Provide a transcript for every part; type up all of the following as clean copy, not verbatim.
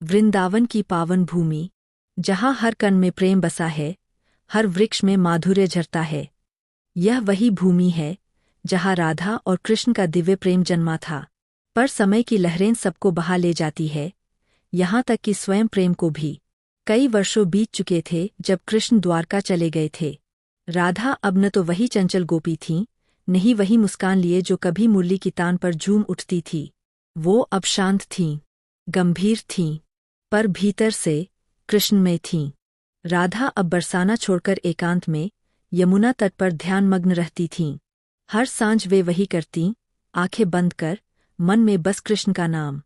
वृंदावन की पावन भूमि, जहाँ हर कण में प्रेम बसा है, हर वृक्ष में माधुर्य झरता है। यह वही भूमि है जहाँ राधा और कृष्ण का दिव्य प्रेम जन्मा था। पर समय की लहरें सबको बहा ले जाती है, यहाँ तक कि स्वयं प्रेम को भी। कई वर्षों बीत चुके थे जब कृष्ण द्वारका चले गए थे। राधा अब न तो वही चंचल गोपी थीं, नहीं वही मुस्कान लिए जो कभी मुरली की तान पर झूम उठती थी। वो अब शांत थीं, गंभीर थीं, पर भीतर से कृष्णमय थीं। राधा अब बरसाना छोड़कर एकांत में यमुना तट पर ध्यानमग्न रहती थीं। हर सांझ वे वही करतीं, आंखें बंद कर, मन में बस कृष्ण का नाम।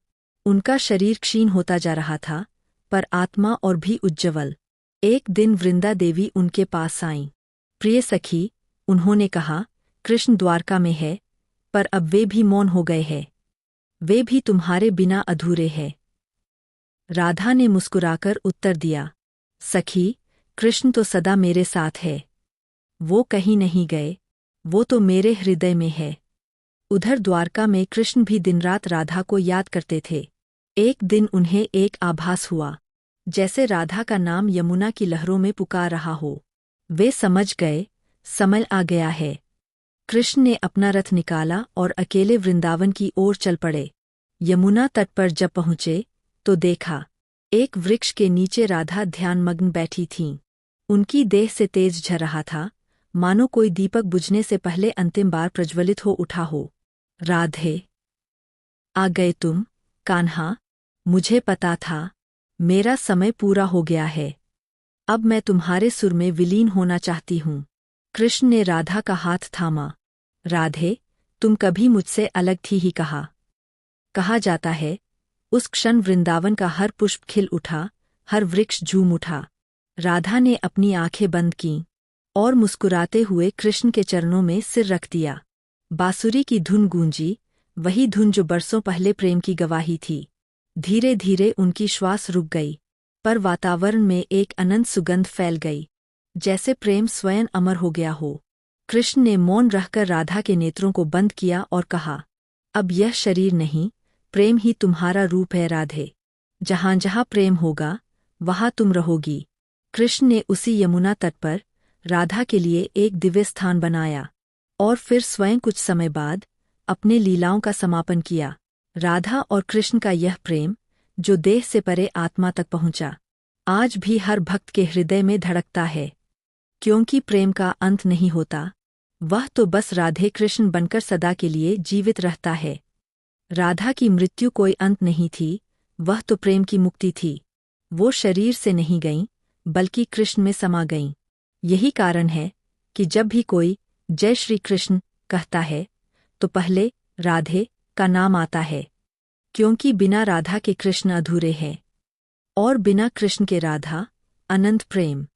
उनका शरीर क्षीण होता जा रहा था, पर आत्मा और भी उज्ज्वल। एक दिन वृंदा देवी उनके पास आईं। प्रिय सखी, उन्होंने कहा, कृष्ण द्वारका में है, पर अब वे भी मौन हो गए हैं। वे भी तुम्हारे बिना अधूरे हैं। राधा ने मुस्कुराकर उत्तर दिया, सखी, कृष्ण तो सदा मेरे साथ है। वो कहीं नहीं गए, वो तो मेरे हृदय में है। उधर द्वारका में कृष्ण भी दिनरात राधा को याद करते थे। एक दिन उन्हें एक आभास हुआ, जैसे राधा का नाम यमुना की लहरों में पुकार रहा हो। वे समझ गए, समय आ गया है। कृष्ण ने अपना रथ निकाला और अकेले वृंदावन की ओर चल पड़े। यमुना तट पर जब पहुँचे तो देखा, एक वृक्ष के नीचे राधा ध्यानमग्न बैठी थीं। उनकी देह से तेज झर रहा था, मानो कोई दीपक बुझने से पहले अंतिम बार प्रज्वलित हो उठा हो। राधे, आ गए तुम, कान्हा, मुझे पता था, मेरा समय पूरा हो गया है। अब मैं तुम्हारे सुर में विलीन होना चाहती हूँ। कृष्ण ने राधा का हाथ थामा। राधे, तुम कभी मुझसे अलग थी ही कहा जाता है, उस क्षण वृंदावन का हर पुष्प खिल उठा, हर वृक्ष झूम उठा। राधा ने अपनी आंखें बंद कीं और मुस्कुराते हुए कृष्ण के चरणों में सिर रख दिया। बांसुरी की धुन गूंजी, वही धुन जो बरसों पहले प्रेम की गवाही थी। धीरे धीरे उनकी श्वास रुक गई, पर वातावरण में एक अनंत सुगंध फैल गई, जैसे प्रेम स्वयं अमर हो गया हो। कृष्ण ने मौन रहकर राधा के नेत्रों को बंद किया और कहा, अब यह शरीर नहीं, प्रेम ही तुम्हारा रूप है राधे। जहाँ जहाँ प्रेम होगा, वहाँ तुम रहोगी। कृष्ण ने उसी यमुना तट पर राधा के लिए एक दिव्य स्थान बनाया और फिर स्वयं कुछ समय बाद अपने लीलाओं का समापन किया। राधा और कृष्ण का यह प्रेम, जो देह से परे आत्मा तक पहुंचा, आज भी हर भक्त के हृदय में धड़कता है। क्योंकि प्रेम का अंत नहीं होता, वह तो बस राधे कृष्ण बनकर सदा के लिए जीवित रहता है। राधा की मृत्यु कोई अंत नहीं थी, वह तो प्रेम की मुक्ति थी। वो शरीर से नहीं गईं, बल्कि कृष्ण में समा गईं। यही कारण है कि जब भी कोई जय श्री कृष्ण कहता है, तो पहले राधे का नाम आता है। क्योंकि बिना राधा के कृष्ण अधूरे हैं, और बिना कृष्ण के राधा अनंत प्रेम।